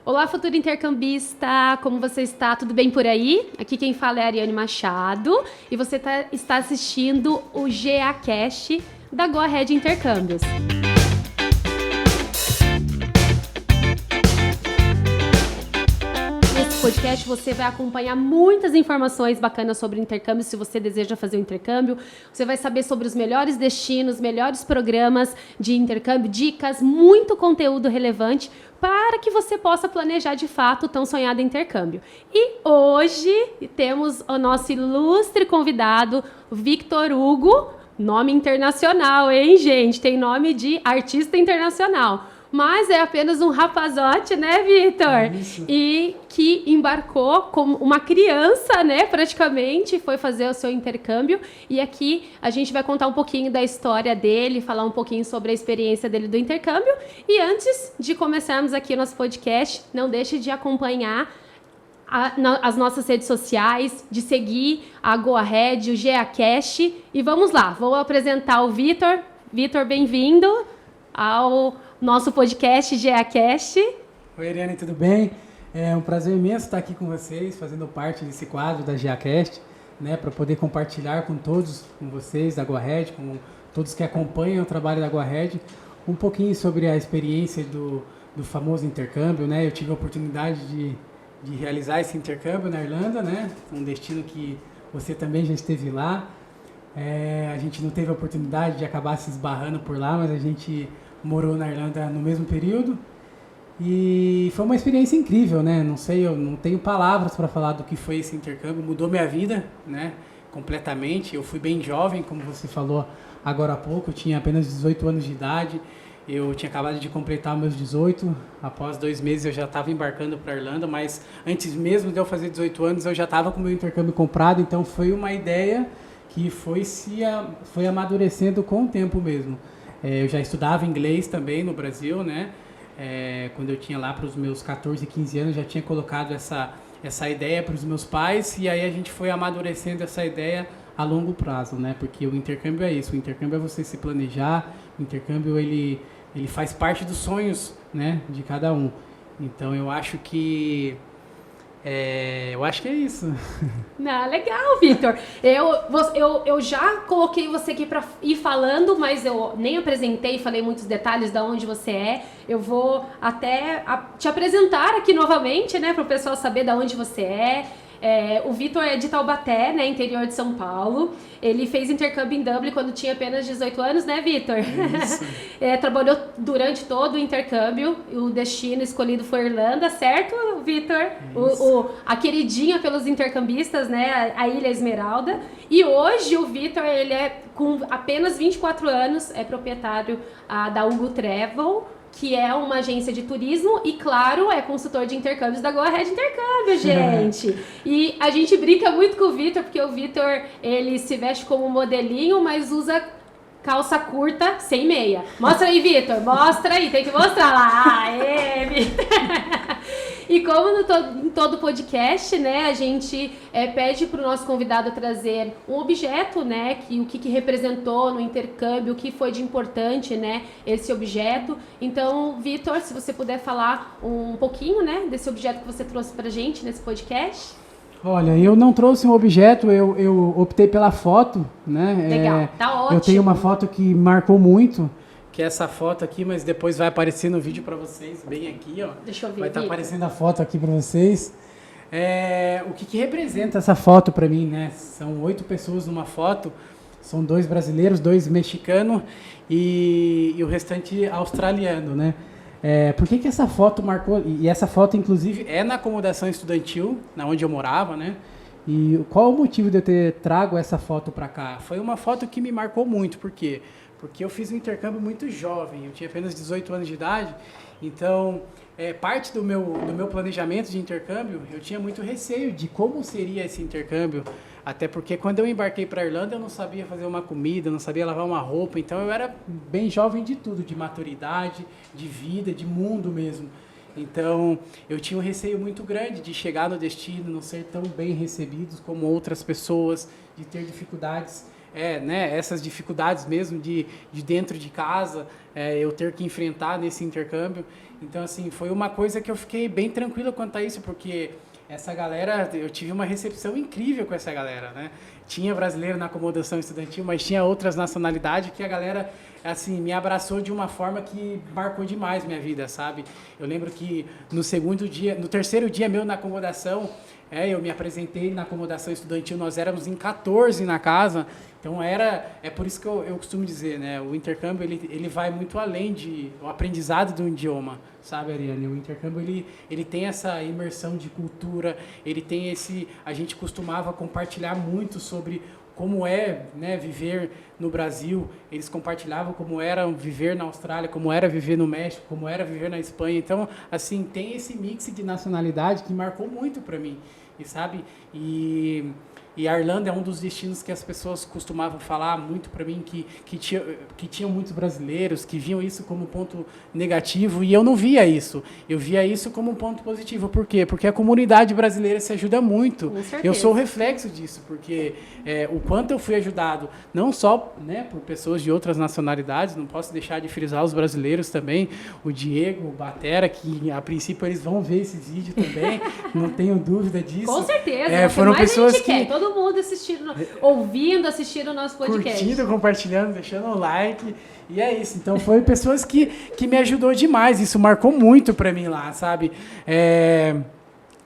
Olá, futuro intercambista, como você está? Tudo bem por aí? Aqui quem fala é a Ariane Machado e você está assistindo o GAcast da Go Ahead Intercâmbios. Nesse podcast você vai acompanhar muitas informações bacanas sobre intercâmbio, se você deseja fazer o intercâmbio. Você vai saber sobre os melhores destinos, melhores programas de intercâmbio, dicas, muito conteúdo relevante para que você possa planejar de fato o tão sonhado intercâmbio. E hoje temos o nosso ilustre convidado, Victor Hugo, nome internacional, hein, gente? Tem nome de artista internacional. Mas é apenas um rapazote, né, Victor? Isso. E que embarcou como uma criança, né, praticamente, foi fazer o seu intercâmbio. E aqui a gente vai contar um pouquinho da história dele, falar um pouquinho sobre a experiência dele do intercâmbio. E antes de começarmos aqui o nosso podcast, não deixe de acompanhar as nossas redes sociais, de seguir a Go Ahead, o GAcast. E vamos lá, vou apresentar o Victor. Victor, bem-vindo ao nosso podcast GAcast. Oi, Ariane, tudo bem? É um prazer imenso estar aqui com vocês, fazendo parte desse quadro da GAcast, né, para poder compartilhar com todos, com vocês da Go Ahead, com todos que acompanham o trabalho da Go Ahead, um pouquinho sobre a experiência do famoso intercâmbio, né? Eu tive a oportunidade de realizar esse intercâmbio na Irlanda, né? Um destino que você também já esteve lá. A gente não teve a oportunidade de acabar se esbarrando por lá, mas a gente morou na Irlanda no mesmo período e foi uma experiência incrível, né? Não sei, eu não tenho palavras para falar do que foi esse intercâmbio, mudou minha vida, né? Completamente. Eu fui bem jovem, como você falou agora há pouco, eu tinha apenas 18 anos de idade, eu tinha acabado de completar meus 18, após 2 meses eu já estava embarcando para a Irlanda, mas antes mesmo de eu fazer 18 anos eu já estava com o meu intercâmbio comprado, então foi uma ideia que foi amadurecendo com o tempo mesmo. Eu já estudava inglês também no Brasil, né? Quando eu tinha lá para os meus 14, 15 anos, já tinha colocado essa ideia para os meus pais e aí a gente foi amadurecendo essa ideia a longo prazo, né? Porque o intercâmbio é isso, o intercâmbio é você se planejar, o intercâmbio ele faz parte dos sonhos, né, de cada um. Então eu acho que é isso. Não, legal, Victor. Eu já coloquei você aqui para ir falando, mas eu nem apresentei, falei muitos detalhes de onde você é. Eu vou até te apresentar aqui novamente, né, para o pessoal saber de onde você é. O Victor é de Taubaté, né, interior de São Paulo. Ele fez intercâmbio em Dublin quando tinha apenas 18 anos, né, Victor? Isso. Trabalhou durante todo o intercâmbio. O destino escolhido foi Irlanda, certo, Victor? A queridinha pelos intercambistas, né, a Ilha Esmeralda. E hoje o Victor, ele é com apenas 24 anos, é proprietário da Hugo Travel, que é uma agência de turismo e, claro, é consultor de intercâmbios da Go Ahead Intercâmbio, gente. E a gente brinca muito com o Victor, porque o Victor, ele se veste como modelinho, mas usa calça curta sem meia. Mostra aí, Victor, mostra aí, tem que mostrar lá. Aê, Victor. E como em todo podcast, né, a gente pede para o nosso convidado trazer um objeto, né, o que representou no intercâmbio, o que foi de importante, né, esse objeto. Então, Victor, se você puder falar um pouquinho, né, desse objeto que você trouxe para a gente nesse podcast. Olha, eu não trouxe um objeto, eu optei pela foto, né? Legal, tá ótimo. Eu tenho uma foto que marcou muito, que é essa foto aqui, mas depois vai aparecer no vídeo para vocês, bem aqui, ó. Deixa eu ver. Vai estar aparecendo a foto aqui para vocês. O que representa essa foto para mim, né? São 8 pessoas numa foto, são 2 brasileiros, 2 mexicanos e o restante australiano, né? Por que essa foto marcou? E essa foto, inclusive, é na acomodação estudantil, na onde eu morava, né? E qual o motivo de eu ter trago essa foto para cá? Foi uma foto que me marcou muito, por quê? Porque eu fiz um intercâmbio muito jovem, eu tinha apenas 18 anos de idade, então parte do meu planejamento de intercâmbio, eu tinha muito receio de como seria esse intercâmbio, até porque quando eu embarquei para a Irlanda eu não sabia fazer uma comida, não sabia lavar uma roupa, então eu era bem jovem de tudo, de maturidade, de vida, de mundo mesmo. Então, eu tinha um receio muito grande de chegar no destino, não ser tão bem recebidos como outras pessoas, de ter dificuldades, né, essas dificuldades mesmo de dentro de casa, eu ter que enfrentar nesse intercâmbio. Então, assim, foi uma coisa que eu fiquei bem tranquilo quanto a isso, porque essa galera, eu tive uma recepção incrível com essa galera, né? Tinha brasileiro na acomodação estudantil, mas tinha outras nacionalidades que a galera, assim, me abraçou de uma forma que marcou demais minha vida, sabe? Eu lembro que no terceiro dia meu na acomodação, eu me apresentei na acomodação estudantil, nós éramos em 14 na casa, então é por isso que eu costumo dizer, né? O intercâmbio, ele vai muito além o aprendizado de um idioma, sabe, Ariane? O intercâmbio, ele tem essa imersão de cultura, ele tem a gente costumava compartilhar muito sobre como é, né, viver no Brasil, eles compartilhavam como era viver na Austrália, como era viver no México, como era viver na Espanha. Então, assim, tem esse mix de nacionalidade que marcou muito para mim, e sabe? E a Irlanda é um dos destinos que as pessoas costumavam falar muito para mim, que tinham muitos brasileiros, que viam isso como ponto negativo, e eu não via isso. Eu via isso como um ponto positivo. Por quê? Porque a comunidade brasileira se ajuda muito. Com certeza. Eu sou o reflexo disso, porque o quanto eu fui ajudado, não só, né, por pessoas de outras nacionalidades, não posso deixar de frisar os brasileiros também, o Diego, o Batera, que a princípio eles vão ver esse vídeo também, não tenho dúvida disso. Com certeza. Foram pessoas a gente quer. Todo mundo assistindo o nosso podcast. Curtindo, compartilhando, deixando um like. E é isso. Então, foi pessoas que me ajudou demais. Isso marcou muito para mim lá, sabe?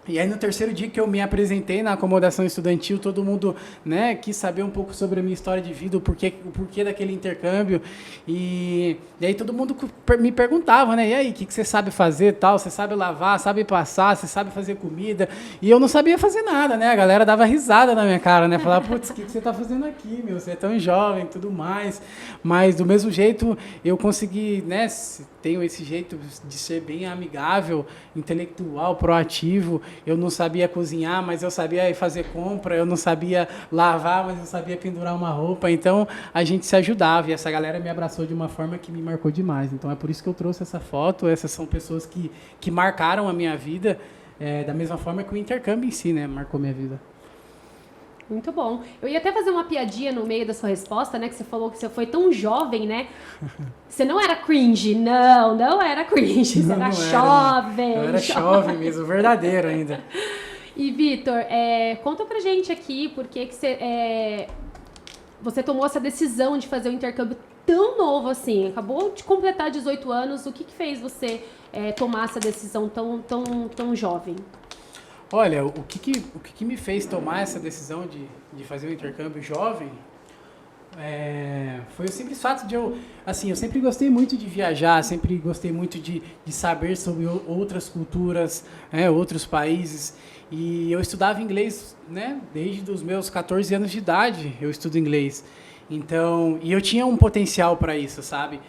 E aí, no terceiro dia que eu me apresentei na acomodação estudantil, todo mundo, né, quis saber um pouco sobre a minha história de vida, o porquê daquele intercâmbio. E aí, todo mundo me perguntava, né, e aí, o que você sabe fazer, tal? Você sabe lavar, sabe passar, você sabe fazer comida? E eu não sabia fazer nada, né? A galera dava risada na minha cara, né? Falava, putz, o que você tá fazendo aqui, meu? Você é tão jovem e tudo mais. Mas, do mesmo jeito, eu consegui, né, tenho esse jeito de ser bem amigável, intelectual, proativo. Eu não sabia cozinhar, mas eu sabia fazer compra. Eu não sabia lavar, mas eu sabia pendurar uma roupa. Então, a gente se ajudava. E essa galera me abraçou de uma forma que me marcou demais. Então, é por isso que eu trouxe essa foto. Essas são pessoas que marcaram a minha vida, da mesma forma que o intercâmbio em si, né, marcou minha vida. Muito bom. Eu ia até fazer uma piadinha no meio da sua resposta, né? Que você falou que você foi tão jovem, né? Você não era cringe. Não era cringe. Você era jovem. Eu era jovem mesmo, verdadeiro ainda. E, Vitor, conta pra gente aqui por que você tomou essa decisão de fazer o intercâmbio tão novo assim. Acabou de completar 18 anos. O que fez você tomar essa decisão tão jovem? Olha, o que me fez tomar essa decisão de fazer o intercâmbio jovem foi o simples fato de eu sempre gostei muito de viajar, sempre gostei muito de saber sobre outras culturas, outros países, e eu estudava inglês, né, desde os meus 14 anos de idade eu estudo inglês, então, e eu tinha um potencial para isso, sabe?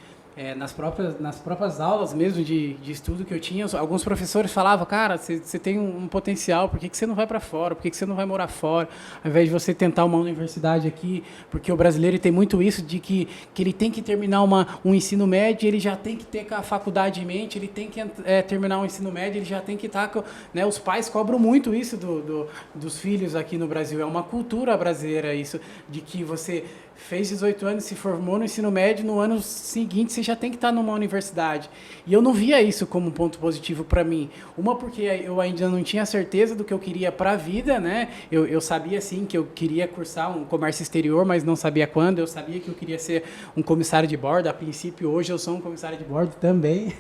Nas próprias aulas mesmo de estudo que eu tinha, alguns professores falavam, cara, você tem um potencial, por que você não vai para fora? Por que você não vai morar fora? Ao invés de você tentar uma universidade aqui, porque o brasileiro tem muito isso de que ele tem que terminar um ensino médio, ele já tem que ter a faculdade em mente, ele tem que terminar um ensino médio, ele já tem que estar... Né, os pais cobram muito isso dos filhos aqui no Brasil, é uma cultura brasileira isso, de que você... fez 18 anos, se formou no ensino médio, no ano seguinte você já tem que estar numa universidade. E eu não via isso como um ponto positivo para mim. Uma, porque eu ainda não tinha certeza do que eu queria para a vida, né? Eu sabia, sim, que eu queria cursar um comércio exterior, mas não sabia quando. Eu sabia que eu queria ser um comissário de bordo. A princípio, hoje eu sou um comissário de bordo também.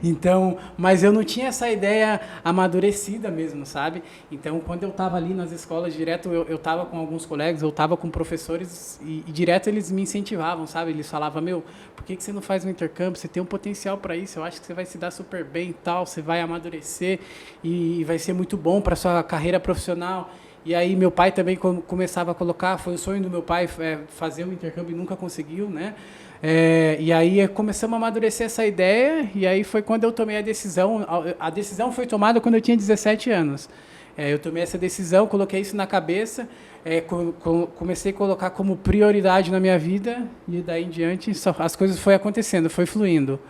Então, mas eu não tinha essa ideia amadurecida mesmo, sabe? Então, quando eu estava ali nas escolas, direto, eu estava com alguns colegas, eu estava com professores e direto eles me incentivavam, sabe? Eles falavam, por que você não faz um intercâmbio? Você tem um potencial para isso, eu acho que você vai se dar super bem e tal, você vai amadurecer e vai ser muito bom para sua carreira profissional. E aí meu pai também começava a colocar, foi o sonho do meu pai fazer um intercâmbio e nunca conseguiu, né? E aí começamos a amadurecer essa ideia e aí foi quando eu tomei a decisão. A decisão foi tomada quando eu tinha 17 anos. Eu tomei essa decisão, coloquei isso na cabeça, comecei a colocar como prioridade na minha vida e daí em diante as coisas foram acontecendo, foi fluindo.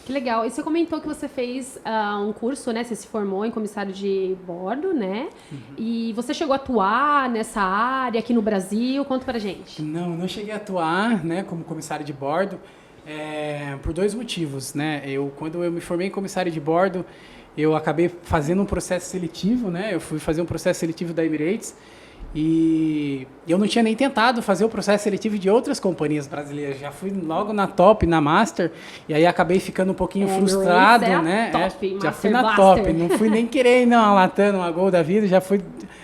Que legal. E você comentou que você fez um curso, né? Você se formou em comissário de bordo, né? Uhum. E você chegou a atuar nessa área aqui no Brasil? Conta pra gente. Não cheguei a atuar, né, como comissário de bordo. Por dois motivos, né? Quando eu me formei em comissário de bordo, eu acabei fazendo um processo seletivo, né? Eu fui fazer um processo seletivo da Emirates e eu não tinha nem tentado fazer o processo seletivo de outras companhias brasileiras. Já fui logo na top, na Master, e aí acabei ficando um pouquinho frustrado, né? Top, já fui na Blaster. top, não fui nem querer uma Latam, uma Gol da vida,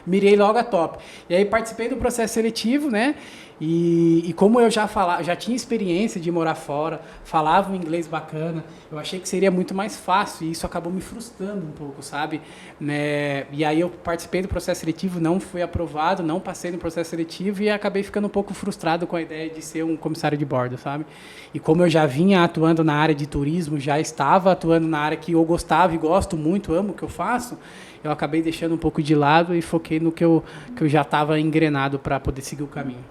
mirei logo a top. E aí participei do processo seletivo, né? E como eu já tinha experiência de morar fora, falava um inglês bacana, eu achei que seria muito mais fácil e isso acabou me frustrando um pouco, sabe? Né? E aí eu participei do processo seletivo, não fui aprovado, não passei no processo seletivo e acabei ficando um pouco frustrado com a ideia de ser um comissário de bordo, sabe? E como eu já vinha atuando na área de turismo, já estava atuando na área que eu gostava e gosto muito, amo o que eu faço, eu acabei deixando um pouco de lado e foquei no que eu já estava engrenado para poder seguir o caminho.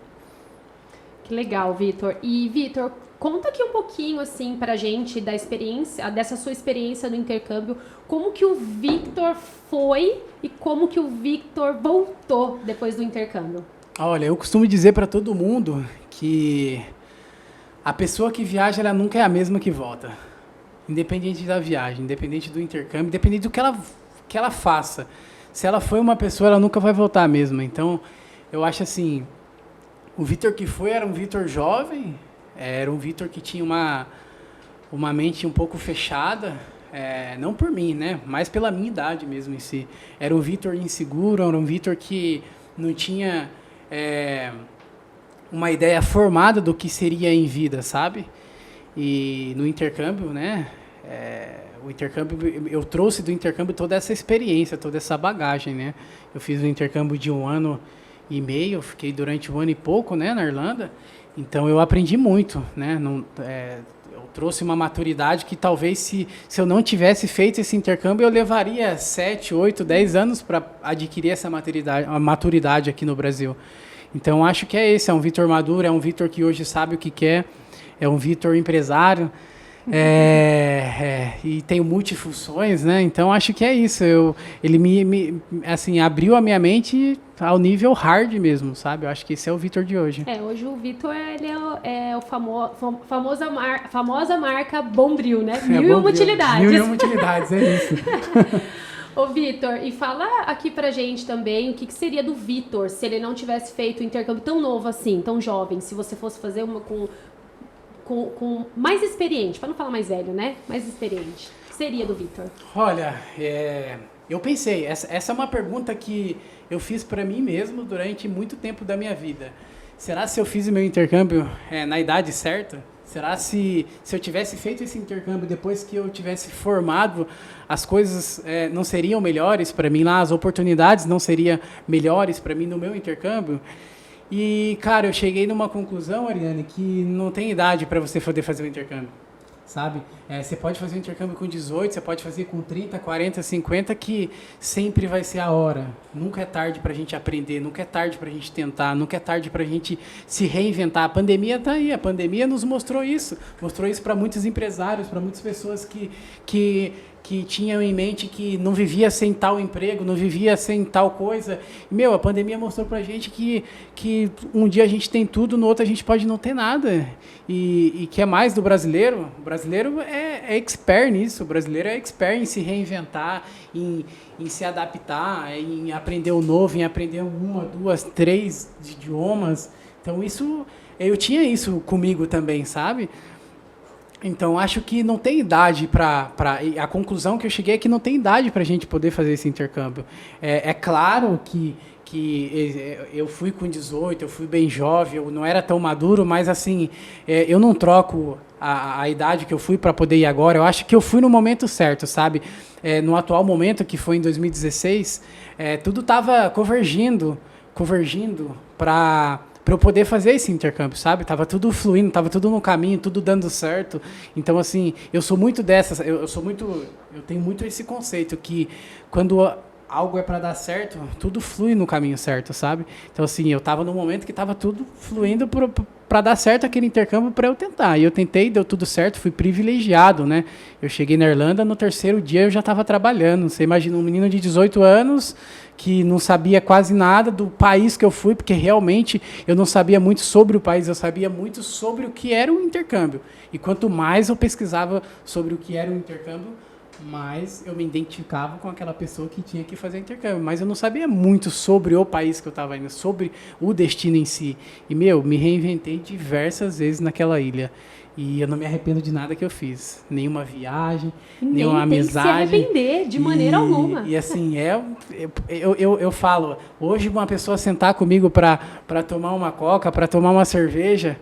Que legal, Vitor. E, Vitor, conta aqui um pouquinho, assim, pra gente da experiência, dessa sua experiência no intercâmbio, como que o Victor foi e como que o Victor voltou depois do intercâmbio. Olha, eu costumo dizer para todo mundo que a pessoa que viaja, ela nunca é a mesma que volta. Independente da viagem, independente do intercâmbio, independente do que ela faça. Se ela foi uma pessoa, ela nunca vai voltar a mesma. Então, eu acho assim... O Vitor que foi era um Vitor jovem, era um Vitor que tinha uma mente um pouco fechada, não por mim, né, mas pela minha idade mesmo em si. Era um Vitor inseguro, era um Vitor que não tinha uma ideia formada do que seria em vida, sabe? E no intercâmbio, né, eu trouxe do intercâmbio toda essa experiência, toda essa bagagem, né? Eu fiz um intercâmbio de 1 ano e meio, eu fiquei durante 1 ano e pouco, né, na Irlanda, então eu aprendi muito, né, eu trouxe uma maturidade que talvez se eu não tivesse feito esse intercâmbio, eu levaria 7, 8, 10 anos para adquirir essa maturidade aqui no Brasil. Então acho que é um Vitor maduro, é um Vitor que hoje sabe o que quer, é um Vitor empresário, e tenho multifunções, né? Então acho que é isso. Ele assim, abriu a minha mente ao nível hard mesmo, sabe? Eu acho que esse é o Vitor de hoje. Hoje o Vitor ele é o famosa marca Bombril, né? Mil e uma utilidades. Mil e uma utilidades, é isso. Ô, Vitor, e fala aqui pra gente também o que seria do Vitor se ele não tivesse feito um intercâmbio tão novo assim, tão jovem, se você fosse fazer uma com mais experiente, para não falar mais velho, né? Mais experiente. O que seria do Vitor? Olha, eu pensei, essa é uma pergunta que eu fiz para mim mesmo durante muito tempo da minha vida. Será se eu fiz o meu intercâmbio na idade certa? Será se eu tivesse feito esse intercâmbio depois que eu tivesse formado, as coisas não seriam melhores para mim lá, as oportunidades não seriam melhores para mim no meu intercâmbio? E, cara, eu cheguei numa conclusão, Ariane, que não tem idade para você poder fazer o intercâmbio, sabe? Você pode fazer o intercâmbio com 18, você pode fazer com 30, 40, 50, que sempre vai ser a hora. Nunca é tarde para a gente aprender, nunca é tarde para a gente tentar, nunca é tarde para a gente se reinventar. A pandemia está aí, a pandemia nos mostrou isso para muitos empresários, para muitas pessoas que tinham em mente que não vivia sem tal emprego, não vivia sem tal coisa. A pandemia mostrou pra gente que um dia a gente tem tudo, no outro a gente pode não ter nada. E que é mais do brasileiro. O brasileiro é expert nisso, o brasileiro é expert em se reinventar, em se adaptar, em aprender o novo, em aprender 1, 2, 3 idiomas. Então eu tinha isso comigo também, sabe? Então, acho que não tem idade a conclusão que eu cheguei é que não tem idade para a gente poder fazer esse intercâmbio. É claro que eu fui com 18, eu fui bem jovem, eu não era tão maduro, mas assim, eu não troco a idade que eu fui para poder ir agora. Eu acho que eu fui no momento certo, sabe? No atual momento, que foi em 2016, tudo estava convergindo para eu poder fazer esse intercâmbio, sabe? Tava tudo fluindo, tava tudo no caminho, tudo dando certo. Então, assim, eu sou muito dessas, eu tenho muito esse conceito que quando algo é para dar certo, tudo flui no caminho certo, sabe? Então, assim, eu estava num momento que estava tudo fluindo para dar certo aquele intercâmbio para eu tentar. E eu tentei, deu tudo certo, fui privilegiado, né? Eu cheguei na Irlanda, no terceiro dia eu já estava trabalhando. Você imagina um menino de 18 anos que não sabia quase nada do país que eu fui, porque realmente eu não sabia muito sobre o país, eu sabia muito sobre o que era o intercâmbio. E quanto mais eu pesquisava sobre o que era o intercâmbio, mais eu me identificava com aquela pessoa que tinha que fazer intercâmbio. Mas eu não sabia muito sobre o país que eu estava indo, sobre o destino em si. E, me reinventei diversas vezes naquela ilha. E eu não me arrependo de nada que eu fiz. Nenhuma viagem, nenhuma amizade. Tem que se arrepender, de maneira alguma. E assim, eu falo, hoje uma pessoa sentar comigo para tomar uma coca, para tomar uma cerveja,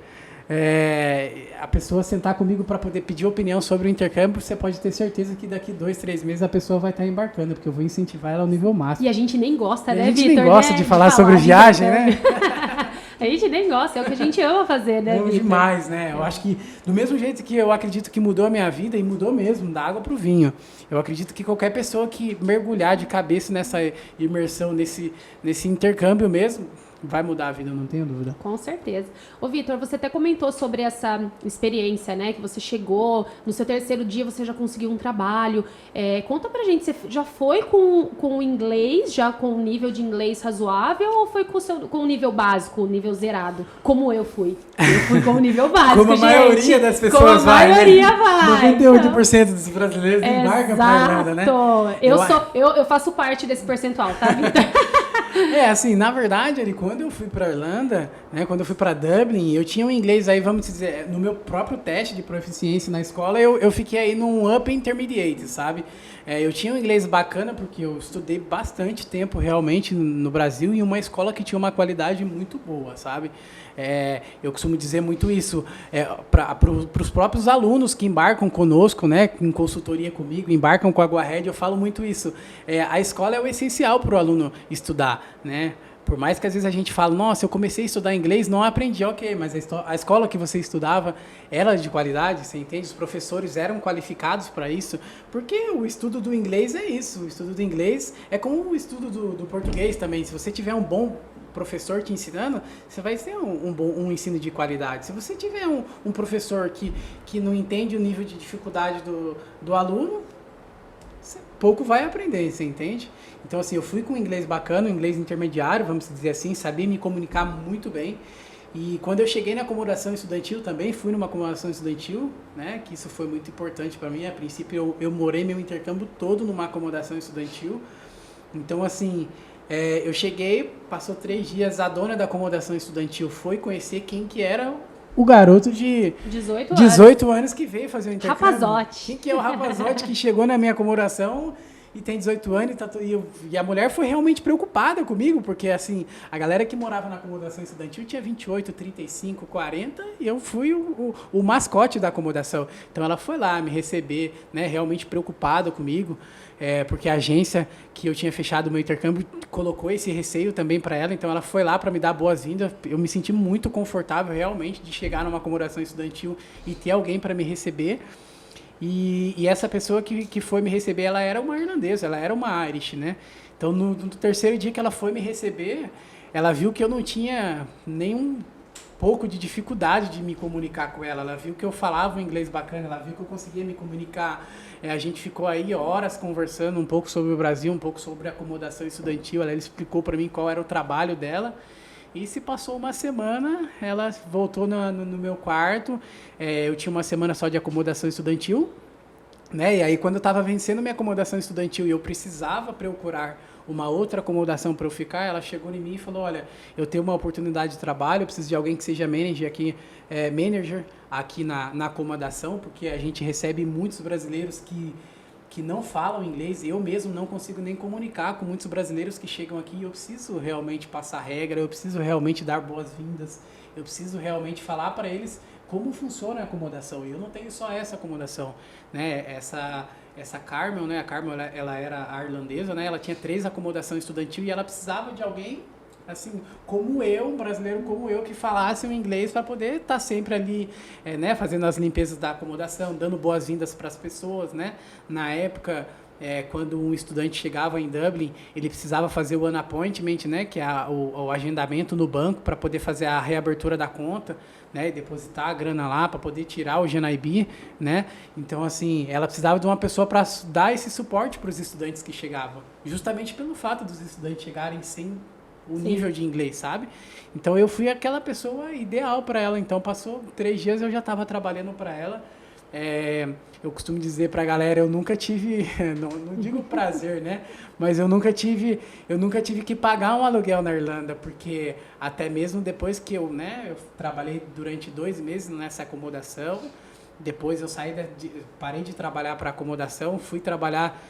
a pessoa sentar comigo para poder pedir opinião sobre o intercâmbio, você pode ter certeza que daqui 2, 3 meses a pessoa vai estar embarcando, porque eu vou incentivar ela ao nível máximo. E a gente nem gosta, né, Vitor? A gente nem gosta de falar sobre viagem, né? A gente nem gosta, é o que a gente ama fazer, né, Vitor? Demais, né? Eu acho que, do mesmo jeito que eu acredito que mudou a minha vida, e mudou mesmo, da água para o vinho, eu acredito que qualquer pessoa que mergulhar de cabeça nessa imersão, nesse intercâmbio mesmo, vai mudar a vida, não tenho dúvida. Com certeza. Ô, Vitor, você até comentou sobre essa experiência, né? Que você chegou, no seu terceiro dia você já conseguiu um trabalho. Conta pra gente, você já foi com o inglês, já com um nível de inglês razoável, ou foi com o nível básico, o nível zerado? Como eu fui. Eu fui com o nível básico, como a maioria das pessoas vai. Como a maioria vai. 98% dos brasileiros embarcam pra Irlanda, né? Eu faço parte desse percentual, tá, Vitor? Assim, na verdade, quando eu fui para Irlanda, né, quando eu fui para Dublin, eu tinha um inglês aí, vamos dizer, no meu próprio teste de proficiência na escola, eu fiquei aí num Upper Intermediate, sabe? Eu tinha um inglês bacana, porque eu estudei bastante tempo realmente no Brasil em uma escola que tinha uma qualidade muito boa, sabe? Eu costumo dizer muito isso para os próprios alunos que embarcam conosco, né, em consultoria comigo, embarcam com a Aguahed, eu falo muito isso. A escola é o essencial para o aluno estudar, né? Por mais que às vezes a gente fala, nossa, eu comecei a estudar inglês, não aprendi, ok, mas a escola que você estudava era de qualidade, você entende? Os professores eram qualificados para isso, porque o estudo do inglês é isso, o estudo do inglês é como o estudo do português também. Se você tiver um bom professor te ensinando, você vai ter um ensino de qualidade. Se você tiver um professor que não entende o nível de dificuldade do aluno, você pouco vai aprender, você entende? Então, assim, eu fui com inglês bacana, inglês intermediário, vamos dizer assim, sabia me comunicar muito bem. E quando eu cheguei na acomodação estudantil também, fui numa acomodação estudantil, né, que isso foi muito importante para mim. A princípio, eu morei meu intercâmbio todo numa acomodação estudantil. Então, assim, eu cheguei, passou 3 dias, a dona da acomodação estudantil foi conhecer quem que era o garoto de 18 anos que veio fazer o intercâmbio. Rapazote. Quem que é o rapazote que chegou na minha acomodação e tem 18 anos e a mulher foi realmente preocupada comigo, porque assim, a galera que morava na acomodação estudantil tinha 28, 35, 40 e eu fui o mascote da acomodação. Então ela foi lá me receber, né, realmente preocupada comigo, porque a agência que eu tinha fechado o meu intercâmbio colocou esse receio também para ela, então ela foi lá para me dar boas-vindas. Eu me senti muito confortável realmente de chegar numa acomodação estudantil e ter alguém para me receber. E essa pessoa que foi me receber, ela era uma irlandesa, ela era uma Irish, né? Então, no terceiro dia que ela foi me receber, ela viu que eu não tinha nenhum pouco de dificuldade de me comunicar com ela. Ela viu que eu falava um inglês bacana, ela viu que eu conseguia me comunicar. A gente ficou aí horas conversando um pouco sobre o Brasil, um pouco sobre a acomodação estudantil. Ela explicou para mim qual era o trabalho dela. E se passou uma semana, ela voltou no meu quarto. Eu tinha uma semana só de acomodação estudantil, né? E aí, quando eu estava vencendo minha acomodação estudantil e eu precisava procurar uma outra acomodação para eu ficar, ela chegou em mim e falou, olha, eu tenho uma oportunidade de trabalho, eu preciso de alguém que seja manager aqui na acomodação, porque a gente recebe muitos brasileiros que não falam inglês. Eu mesmo não consigo nem comunicar com muitos brasileiros que chegam aqui. Eu preciso realmente passar regra, eu preciso realmente dar boas-vindas, eu preciso realmente falar para eles como funciona a acomodação. E eu não tenho só essa acomodação, né? Essa Carmel, né? A Carmel, ela era a irlandesa, né? Ela tinha 3 acomodações estudantil e ela precisava de alguém assim, como eu, um brasileiro como eu, que falasse o inglês para poder estar sempre ali, né, fazendo as limpezas da acomodação, dando boas-vindas para as pessoas, né? Na época, quando um estudante chegava em Dublin, ele precisava fazer o unappointment, né, que é o agendamento no banco para poder fazer a reabertura da conta, né, e depositar a grana lá para poder tirar o GNIB, né? Então, assim, ela precisava de uma pessoa para dar esse suporte para os estudantes que chegavam, justamente pelo fato dos estudantes chegarem sem o nível de inglês, sabe? Então, eu fui aquela pessoa ideal para ela. Então, passou 3 dias, eu já estava trabalhando para ela. Eu costumo dizer pra galera, eu nunca tive, não digo prazer, né? Mas eu nunca tive que pagar um aluguel na Irlanda, porque até mesmo depois que eu trabalhei durante 2 meses nessa acomodação, depois eu parei de trabalhar para acomodação, fui trabalhar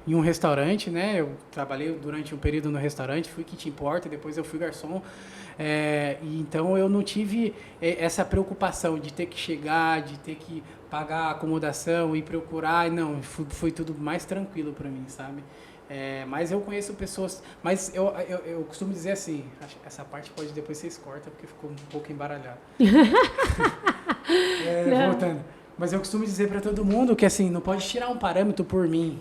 em um restaurante, né? Eu trabalhei durante um período no restaurante, fui kitchen porter, depois eu fui garçom. E então eu não tive essa preocupação de ter que chegar, de ter que pagar a acomodação e procurar. Não, foi tudo mais tranquilo para mim, sabe? Mas eu conheço pessoas, mas eu costumo dizer assim, essa parte pode depois vocês cortam porque ficou um pouco embaralhado. Voltando. Mas eu costumo dizer para todo mundo que, assim, não pode tirar um parâmetro por mim.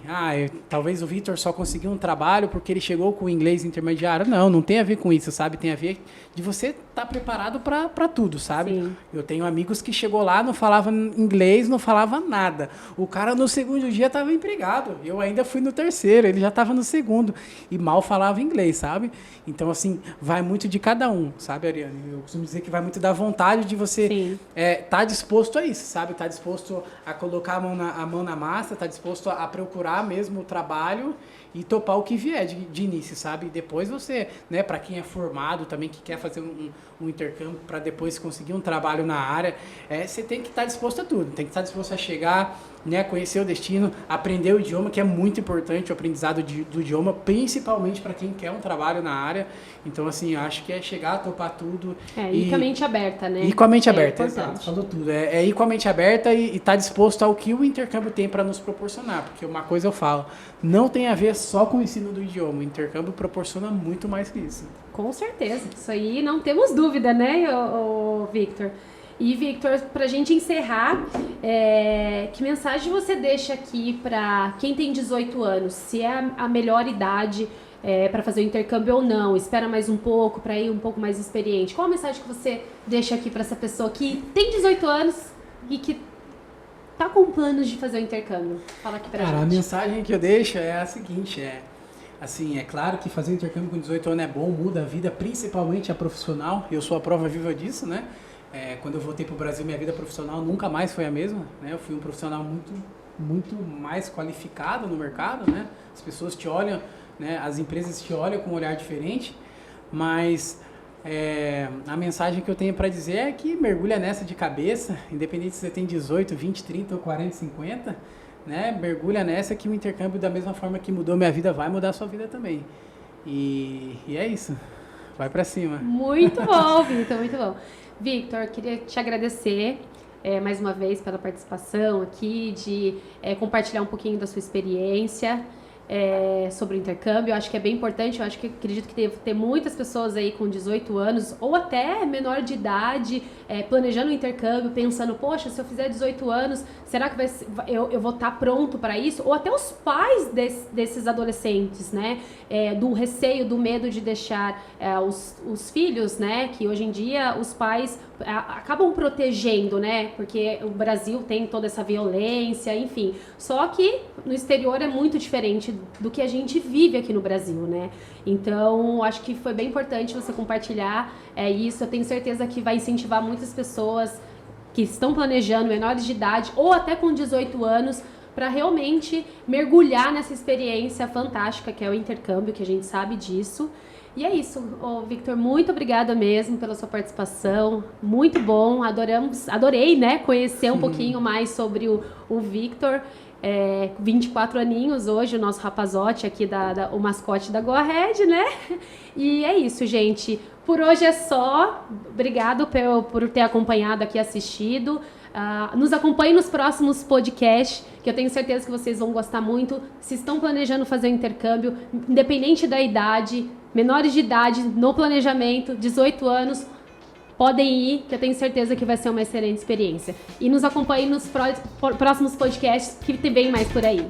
Talvez o Victor só conseguiu um trabalho porque ele chegou com o inglês intermediário. Não tem a ver com isso, sabe? Tem a ver de você estar preparado para tudo, sabe? Sim. Eu tenho amigos que chegou lá, não falava inglês, não falava nada. O cara no segundo dia estava empregado. Eu ainda fui no terceiro, ele já estava no segundo. E mal falava inglês, sabe? Então, assim, vai muito de cada um, sabe, Ariane? Eu costumo dizer que vai muito da vontade de você estar disposto a isso, sabe? Estar disposto a colocar a mão na massa, tá disposto a procurar mesmo o trabalho e topar o que vier de início, sabe? E depois você, né, para quem é formado também, que quer fazer um intercâmbio para depois conseguir um trabalho na área, você tem que estar disposto a tudo, tem que estar disposto a chegar, né, conhecer o destino, aprender o idioma, que é muito importante, o aprendizado do idioma, principalmente para quem quer um trabalho na área. Então, assim, eu acho que é chegar, topar tudo. Ir com a mente aberta, né? Ir com a mente aberta, exato, falou tudo. Ir com a mente aberta e estar disposto ao que o intercâmbio tem para nos proporcionar, porque uma coisa eu falo, não tem a ver só com o ensino do idioma, o intercâmbio proporciona muito mais que isso. Com certeza, isso aí não temos dúvida, né, Victor? E, Victor, para a gente encerrar, que mensagem você deixa aqui para quem tem 18 anos? Se é a melhor idade para fazer o intercâmbio ou não? Espera mais um pouco para ir um pouco mais experiente? Qual a mensagem que você deixa aqui para essa pessoa que tem 18 anos e que tá com planos de fazer o intercâmbio? Fala aqui pra gente. A mensagem que eu deixo é a seguinte, assim, é claro que fazer intercâmbio com 18 anos é bom, muda a vida, principalmente a profissional. Eu sou a prova viva disso, né? Quando eu voltei para o Brasil, minha vida profissional nunca mais foi a mesma, né? Eu fui um profissional muito mais qualificado no mercado, né? As pessoas te olham, né? As empresas te olham com um olhar diferente, mas a mensagem que eu tenho para dizer é que mergulha nessa de cabeça, independente se você tem 18, 20, 30 ou 40, 50, né? Mergulha nessa que o intercâmbio, da mesma forma que mudou minha vida, vai mudar a sua vida também. E é isso. Vai para cima. Muito bom, Victor, muito bom. Victor, queria te agradecer mais uma vez pela participação aqui, de compartilhar um pouquinho da sua experiência sobre o intercâmbio. Eu acho que é bem importante, acredito que deve ter muitas pessoas aí com 18 anos ou até menor de idade planejando o intercâmbio, pensando, poxa, se eu fizer 18 anos, será que eu vou estar pronto para isso? Ou até os pais desses adolescentes, né? Do receio, do medo de deixar os filhos, né? Que hoje em dia os pais acabam protegendo, né? Porque o Brasil tem toda essa violência, enfim. Só que no exterior é muito diferente do que a gente vive aqui no Brasil, né? Então, acho que foi bem importante você compartilhar isso. Eu tenho certeza que vai incentivar muitas pessoas que estão planejando, menores de idade ou até com 18 anos, para realmente mergulhar nessa experiência fantástica que é o intercâmbio, que a gente sabe disso. E é isso, Victor, muito obrigada mesmo pela sua participação, muito bom, adorei, né, conhecer um pouquinho mais sobre o Victor, 24 aninhos hoje, o nosso rapazote aqui, o mascote da Go Ahead, né, e é isso, gente, por hoje é só, obrigado por ter acompanhado aqui, assistido. Nos acompanhe nos próximos podcasts, que eu tenho certeza que vocês vão gostar muito. Se estão planejando fazer um intercâmbio, independente da idade, menores de idade, no planejamento, 18 anos, podem ir, que eu tenho certeza que vai ser uma excelente experiência. E nos acompanhem nos próximos podcasts que tem bem mais por aí.